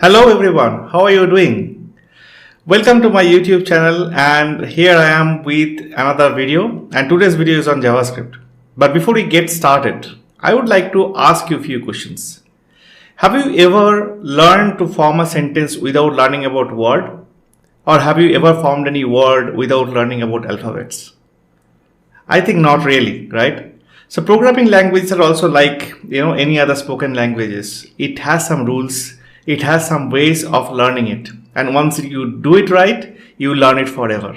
Hello everyone, how are you doing? Welcome to my YouTube channel, and here I am with another video, and today's video is on JavaScript. But before we get started, I would like to ask you a few questions. Have you ever learned to form a sentence without learning about word? Or have you ever formed any word without learning about alphabets? I think not really, right? So programming languages are also like any other spoken languages. It has some rules. It has some ways of learning it, and once you do it right, you learn it forever.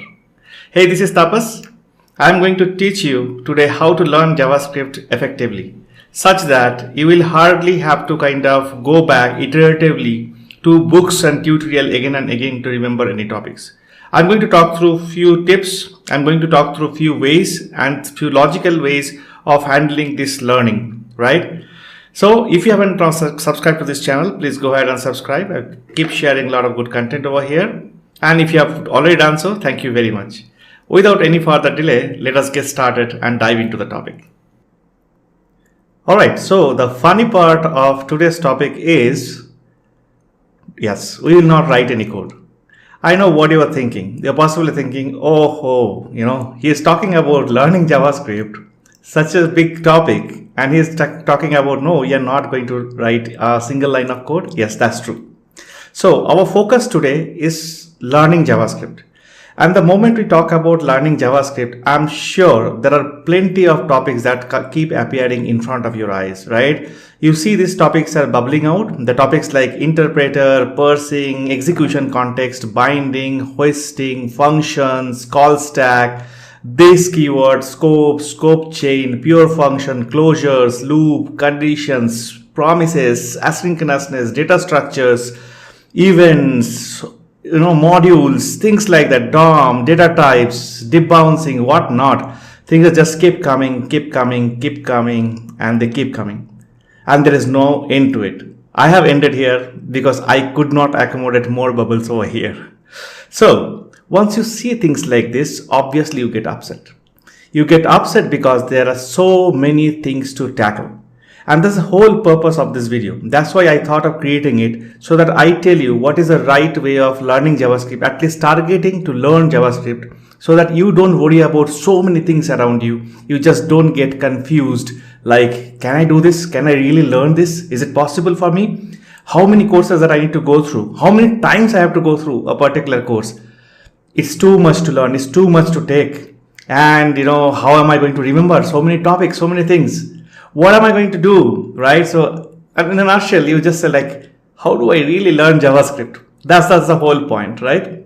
Hey, this is Tapas. I'm going to teach you today how to learn JavaScript effectively, such that you will hardly have to kind of go back iteratively to books and tutorial again and again to remember any topics. I'm going to talk through few tips. I'm going to talk through few ways and few logical ways of handling this learning, right? So if you haven't subscribed to this channel, please go ahead and subscribe. I keep sharing a lot of good content over here. And if you have already done so, thank you very much. Without any further delay, let us get started and dive into the topic. Alright, so the funny part of today's topic is, yes, we will not write any code. I know what you are thinking. You're possibly thinking, he is talking about learning JavaScript, such a big topic. And he's talking about, no, you're not going to write a single line of code. Yes, that's true. So our focus today is learning JavaScript. And the moment we talk about learning JavaScript, I'm sure there are plenty of topics that keep appearing in front of your eyes, right? You see these topics are bubbling out. The topics like interpreter, parsing, execution context, binding, hoisting, functions, call stack, base keyword, scope chain, pure function, closures, loop, conditions, promises, asynchronousness, data structures, events, modules, things like that, DOM, data types, debouncing, whatnot. Things that just keep coming, and they keep coming. And there is no end to it. I have ended here because I could not accommodate more bubbles over here. So, once you see things like this, obviously you get upset. You get upset because there are so many things to tackle. And that's the whole purpose of this video. That's why I thought of creating it, so that I tell you what is the right way of learning JavaScript, at least targeting to learn JavaScript, so that you don't worry about so many things around you. You just don't get confused like, can I do this? Can I really learn this? Is it possible for me? How many courses that I need to go through? How many times I have to go through a particular course? It's too much to learn. It's too much to take. And how am I going to remember so many topics, so many things? What am I going to do, right? So in a nutshell, you just say like, how do I really learn JavaScript? That's the whole point, right?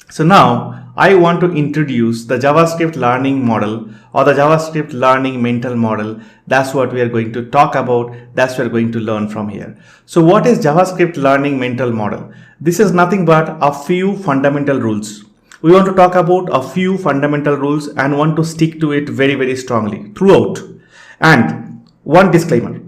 So now I want to introduce the JavaScript learning model, or the JavaScript learning mental model. That's what we are going to talk about. That's what we're going to learn from here. So what is JavaScript learning mental model? This is nothing but a few fundamental rules. We want to talk about a few fundamental rules and want to stick to it very, very strongly throughout. And one disclaimer,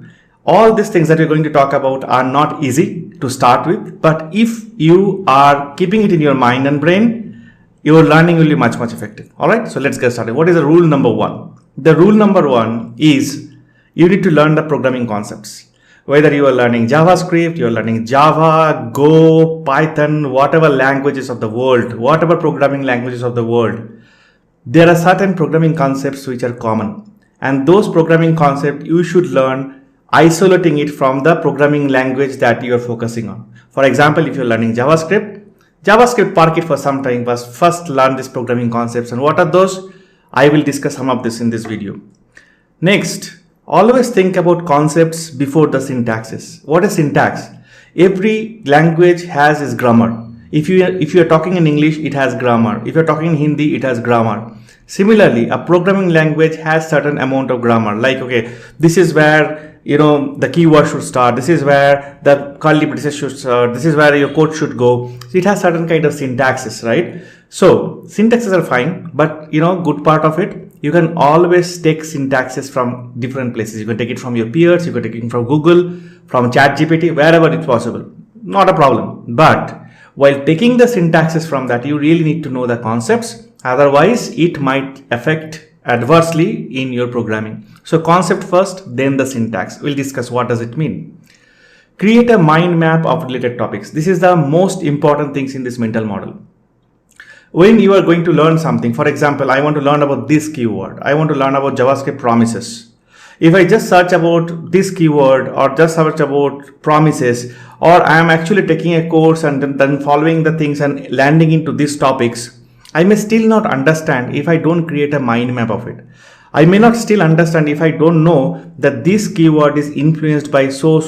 all these things that we're going to talk about are not easy to start with, but if you are keeping it in your mind and brain, your learning will be much, much effective. All right, so let's get started. What is the rule number one? The rule number one is you need to learn the programming concepts. Whether you are learning JavaScript, you are learning Java, Go, Python, whatever languages of the world, whatever programming languages of the world, there are certain programming concepts which are common. And those programming concepts you should learn isolating it from the programming language that you are focusing on. For example, if you're learning JavaScript, park it for some time, but first learn these programming concepts. And what are those? I will discuss some of this in this video. Next, always think about concepts before the syntaxes. What is syntax? Every language has its grammar. If you are talking in English, it has grammar. If you're talking in Hindi, it has grammar. Similarly, a programming language has certain amount of grammar. Like, okay, this is where the keyword should start. This is where the curly braces should start. This is where your code should go. So it has certain kind of syntaxes, right? So syntaxes are fine, but good part of it, you can always take syntaxes from different places. You can take it from your peers, you can take it from Google, from ChatGPT, wherever it's possible. Not a problem. But while taking the syntaxes from that, you really need to know the concepts. Otherwise, it might affect adversely in your programming. So concept first, then the syntax. We'll discuss what does it mean. Create a mind map of related topics. This is the most important things in this mental model. When you are going to learn something, for example, I want to learn about this keyword. I want to learn about JavaScript promises. If I just search about this keyword or just search about promises, or I am actually taking a course and then following the things and landing into these topics, I may still not understand if I don't create a mind map of it. I may not still understand if I don't know that this keyword is influenced by so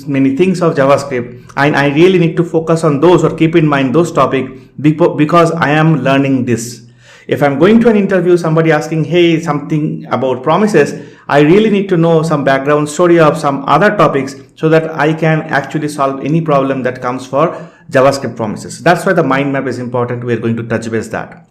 many things of JavaScript, and I really need to focus on those or keep in mind those topics because I am learning this. If I'm going to an interview, somebody asking, hey, something about promises, I really need to know some background story of some other topics so that I can actually solve any problem that comes for JavaScript promises. That's why the mind map is important. We're going to touch base that.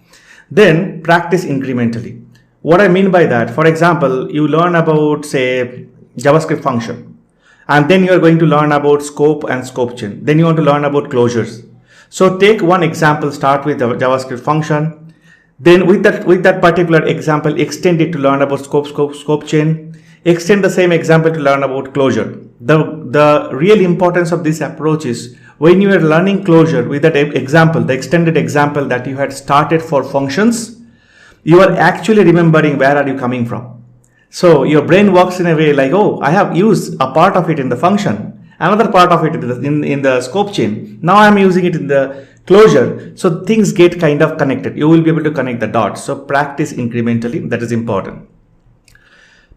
Then practice incrementally. What I mean by that, for example, you learn about, say, JavaScript function, and then you are going to learn about scope and scope chain. Then you want to learn about closures. So take one example, start with the JavaScript function. Then with that particular example, extend it to learn about scope chain. Extend the same example to learn about closure. The real importance of this approach is when you are learning closure with that example, the extended example that you had started for functions, you are actually remembering where are you coming from. So your brain works in a way like, oh, I have used a part of it in the function, another part of it in the scope chain. Now I'm using it in the closure. So things get kind of connected. You will be able to connect the dots. So practice incrementally. That is important.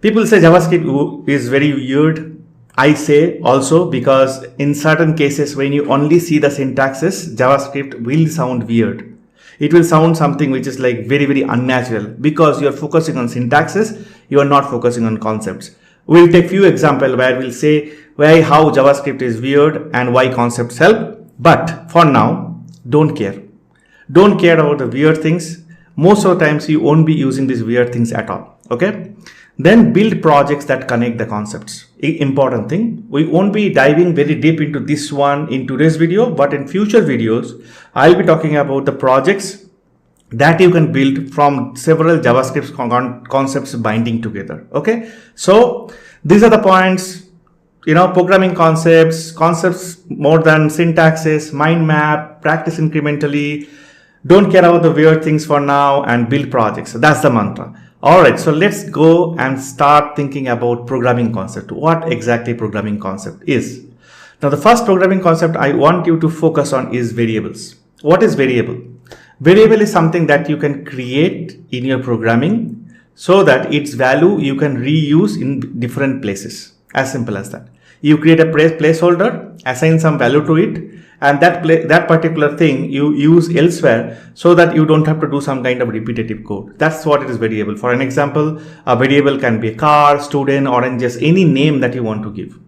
People say JavaScript is very weird. I say also because in certain cases, when you only see the syntaxes, JavaScript will sound weird. It will sound something which is like very unnatural because you are focusing on syntaxes, you are not focusing on concepts. We'll take few examples where we'll say how JavaScript is weird and why concepts help. But for now, don't care. Don't care about the weird things. Most of the times you won't be using these weird things at all. Okay. Then build projects that connect the concepts. Important thing. We won't be diving very deep into this one in today's video, but in future videos, I'll be talking about the projects that you can build from several JavaScript concepts binding together. Okay. So these are the points, programming concepts more than syntaxes, mind map, practice incrementally, don't care about the weird things for now, and build projects. So that's the mantra. Alright, so let's go and start thinking about programming concept. What exactly programming concept is? Now the first programming concept I want you to focus on is variables. What is variable? Variable is something that you can create in your programming so that its value you can reuse in different places. As simple as that. You create a placeholder, assign some value to it, and that particular thing you use elsewhere so that you don't have to do some kind of repetitive code. That's what it is variable. For an example, a variable can be a car, student, or just any name that you want to give.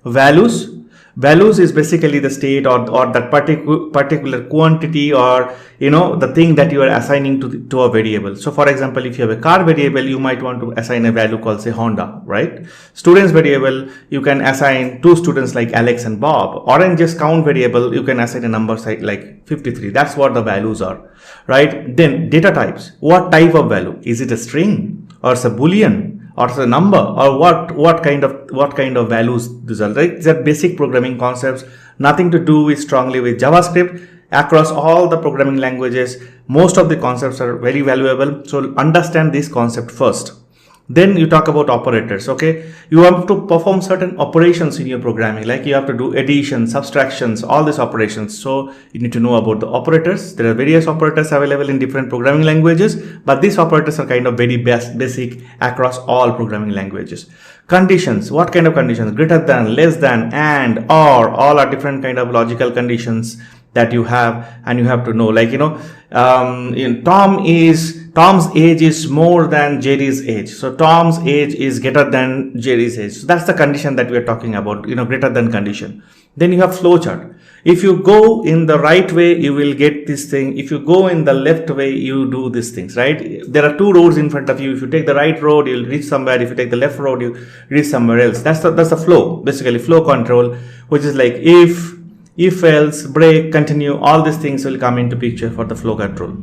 Values is basically the state or that particular quantity or the thing that you are assigning to a variable. So for example, if you have a car variable, you might want to assign a value called say Honda, right? Students variable, you can assign 2 students like Alex and Bob. Or just count variable, you can assign a number like 53. That's what the values are, right? Then data types. What type of value? Is it a string or it's a boolean? Or it's a number, or what kind of values these are, right? These are basic programming concepts, nothing to do strongly with JavaScript. Across all the programming languages, most of the concepts are very valuable. So understand this concept first. Then you talk about operators. Okay, you have to perform certain operations in your programming, like you have to do addition, subtractions, all these operations. So you need to know about the operators. There are various operators available in different programming languages, but these operators are kind of very basic across all programming languages. Conditions. What kind of conditions? Greater than, less than, and, or, all are different kind of logical conditions that you have, and you have to know, like Tom's age is more than Jerry's age, so Tom's age is greater than Jerry's age. So that's the condition that we are talking about, greater than condition. Then you have flowchart. If you go in the right way, you will get this thing. If you go in the left way, you do these things, right? There are 2 roads in front of you. If you take the right road, you'll reach somewhere. If you take the left road, you reach somewhere else. That's the flow, basically flow control, which is like if else, break, continue, all these things will come into picture for the flow control.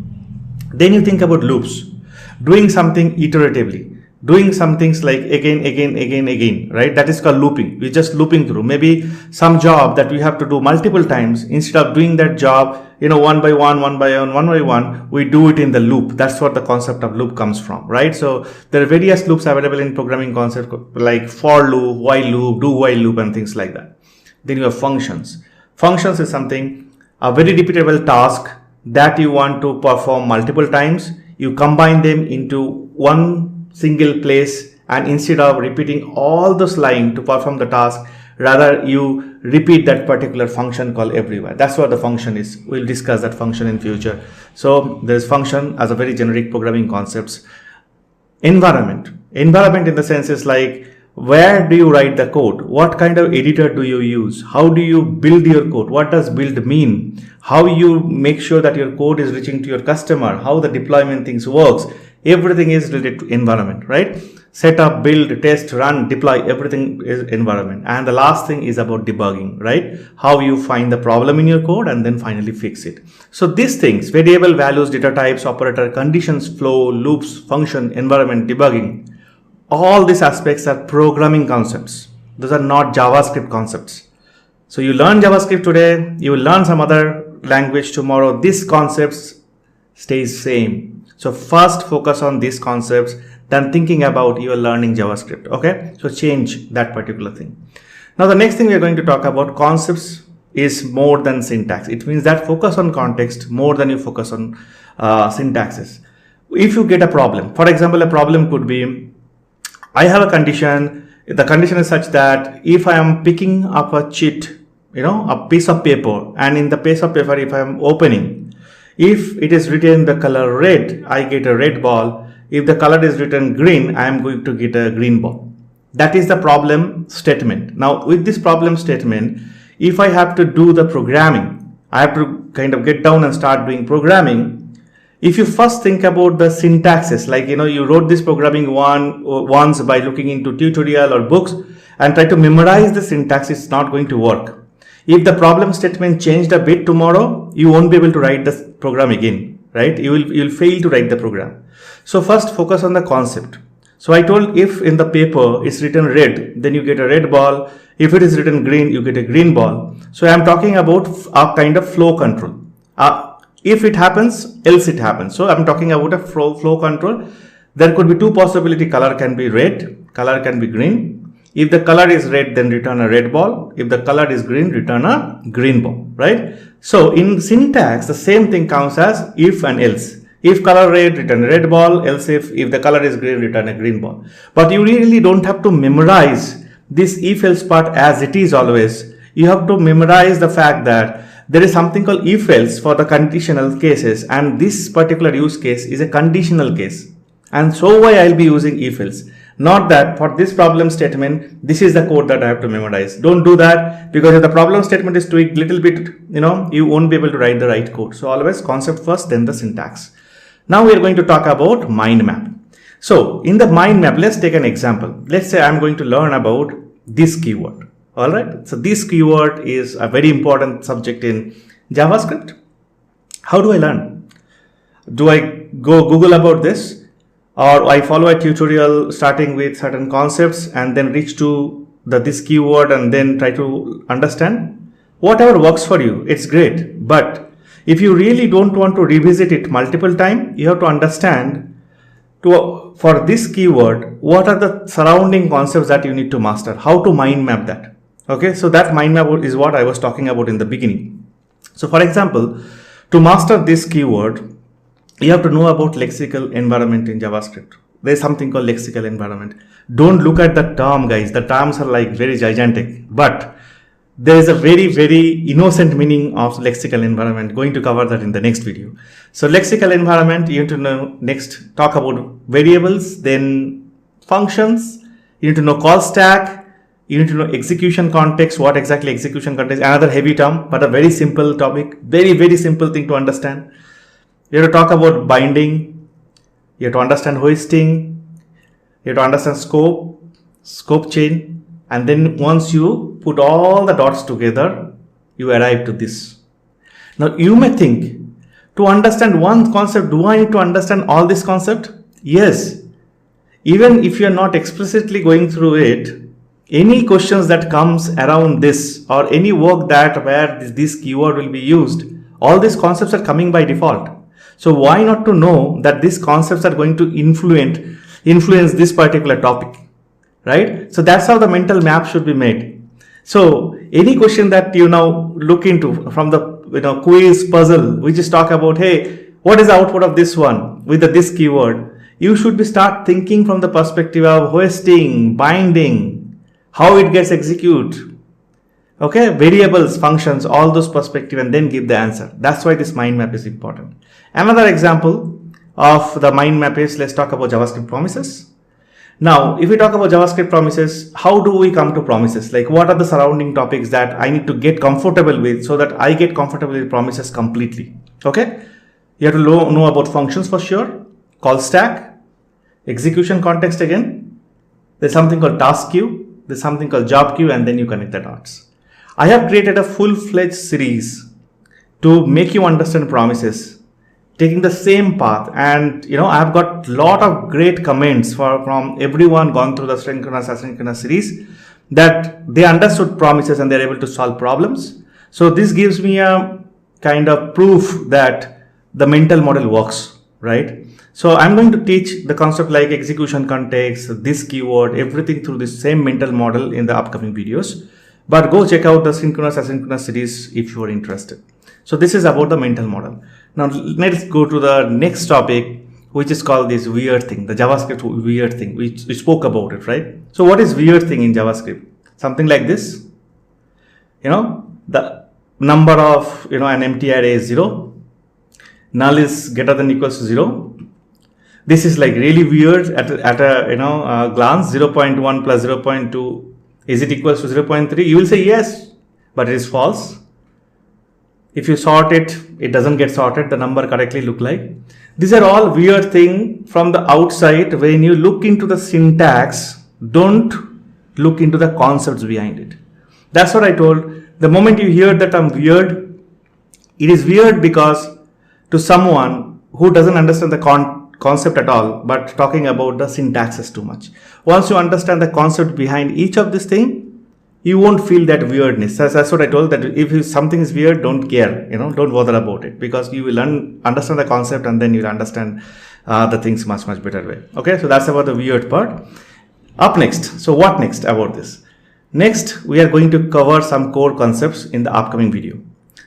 Then you think about loops, doing something iteratively. doing some things like again, right? That is called looping. We're just looping through. Maybe some job that we have to do multiple times, instead of doing that job, one by one, we do it in the loop. That's what the concept of loop comes from, right? So there are various loops available in programming concept like for loop, while loop, do while loop, and things like that. Then you have functions. Functions is something, a very repeatable task that you want to perform multiple times. You combine them into one single place, and instead of repeating all those lines to perform the task, rather you repeat that particular function call everywhere. That's what the function is. We'll discuss that function in future. So there is function as a very generic programming concepts. Environment in the sense is like, where do you write the code? What kind of editor do you use? How do you build your code? What does build mean? How you make sure that your code is reaching to your customer? How the deployment things works? Everything is related to environment, right? Set up, build, test, run, deploy, everything is environment. And the last thing is about debugging, right? How you find the problem in your code and then finally fix it. So these things, variable, values, data types, operator, conditions, flow, loops, function, environment, debugging, all these aspects are programming concepts. Those are not JavaScript concepts. So you learn JavaScript today, you will learn some other language tomorrow. These concepts stays same. So first focus on these concepts, then thinking about your learning JavaScript. Okay, so change that particular thing. Now the next thing we are going to talk about, concepts is more than syntax. It means that focus on context more than you focus on syntaxes. If you get a problem, for example, a problem could be, I have a condition. The condition is such that if I am picking up a sheet, a piece of paper, and in the piece of paper, if I am opening, if it is written the color red, I get a red ball. If the color is written green, I am going to get a green ball. That is the problem statement. Now with this problem statement, if I have to do the programming, I have to kind of get down and start doing programming. If you first think about the syntaxes, like, you wrote this programming once by looking into tutorial or books and try to memorize the syntax, it's not going to work. If the problem statement changed a bit tomorrow, you won't be able to write the program again, right? You'll fail to write the program. So first focus on the concept. So I told, if in the paper it's written red, then you get a red ball. If it is written green, you get a green ball. So I'm talking about a kind of flow control. If it happens, else it happens. So I'm talking about a flow control. There could be two possibilities. Color can be red, color can be green. If the color is red, then return a red ball. If the color is green, return a green ball, right? So in syntax, the same thing counts as if and else. If color red, return a red ball. Else if the color is green, return a green ball. But you really don't have to memorize this if else part as it is always. You have to memorize the fact that there is something called if else for the conditional cases, and this particular use case is a conditional case, and so why I'll be using if else. Not that for this problem statement, this is the code that I have to memorize. Don't do that, because if the problem statement is tweaked little bit, you won't be able to write the right code. So always concept first, then the syntax. Now we are going to talk about mind map. So in the mind map, let's take an example. Let's say I'm going to learn about this keyword. All right. So this keyword is a very important subject in JavaScript. How do I learn? Do I go Google about this, or I follow a tutorial starting with certain concepts and then reach to this keyword and then try to understand? Whatever works for you, it's great. But if you really don't want to revisit it multiple times, you have to understand for this keyword, what are the surrounding concepts that you need to master, how to mind map that. Okay, so that mind map is what I was talking about in the beginning. So for example, to master this keyword, you have to know about lexical environment in JavaScript. There's something called lexical environment. Don't look at the term, guys. The terms are like very gigantic, but there is a very, very innocent meaning of lexical environment. Going to cover that in the next video. So lexical environment, you need to know next, talk about variables, then functions. You need to know call stack. You need to know execution context, what exactly execution context, another heavy term, but a very simple topic, very, very simple thing to understand. You have to talk about binding, you have to understand hoisting, you have to understand scope chain, and then once you put all the dots together, you arrive to this. Now you may think, to understand one concept, do I need to understand all this concept? Yes. even if you're not explicitly going through it, any questions that comes around this or any work that where this keyword will be used, all these concepts are coming by default. So why not to know that these concepts are going to influence this particular topic, right? So that's how the mental map should be made. So any question that you now look into from the quiz puzzle, we just talk about, hey, what is the output of this one with this keyword? You should be start thinking from the perspective of hoisting, binding, how it gets executed, okay, variables, functions, all those perspective, and then give the answer. That's why this mind map is important. Another example of the mind map is, let's talk about JavaScript promises. Now, if we talk about JavaScript promises, how do we come to promises? Like, what are the surrounding topics that I need to get comfortable with so that I get comfortable with promises completely? Okay, you have to know about functions for sure, call stack, execution context again. There's something called task queue. There's something called job queue, and then you connect the dots. I have created a full-fledged series to make you understand promises, taking the same path. And I've got a lot of great comments from everyone gone through the synchronous asynchronous series that they understood promises and they're able to solve problems. So this gives me a kind of proof that the mental model works, right? So I'm going to teach the concept like execution context, this keyword, everything through this same mental model in the upcoming videos. But go check out the synchronous asynchronous series if you are interested. So this is about the mental model. Now let's go to the next topic, which is called this weird thing, the JavaScript weird thing. We spoke about it, right? So what is weird thing in JavaScript? Something like this. The number of an empty array is 0. Null is greater than equals to 0. This is like really weird at a glance. 0.1 plus 0.2, is it equals to 0.3? You will say yes, but it is false. If you sort it, it doesn't get sorted. The number correctly look like. These are all weird things from the outside. When you look into the syntax, don't look into the concepts behind it. That's what I told. The moment you hear the term weird, it is weird because to someone who doesn't understand the concept at all, but talking about the syntaxes too much. Once you understand the concept behind each of this thing, you won't feel that weirdness. That's what I told, that if something is weird, don't care, don't bother about it, because you will understand the concept and then you'll understand the things much better way. Okay, so that's about the weird part. Up next, so what next about this? Next, we are going to cover some core concepts in the upcoming video.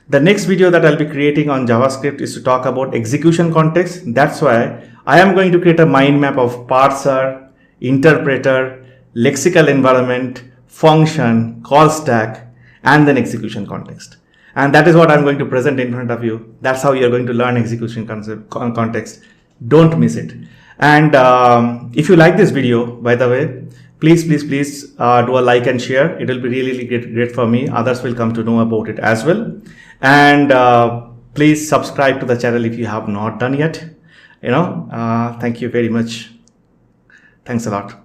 The next video that I'll be creating on JavaScript is to talk about execution context. That's why I am going to create a mind map of parser, interpreter, lexical environment, function, call stack, and then execution context. And that is what I'm going to present in front of you. That's how you're going to learn execution context. Don't miss it. And if you like this video, by the way, please do a like and share. It will be really great for me. Others will come to know about it as well. And please subscribe to the channel if you have not done yet. Thank you very much. Thanks a lot.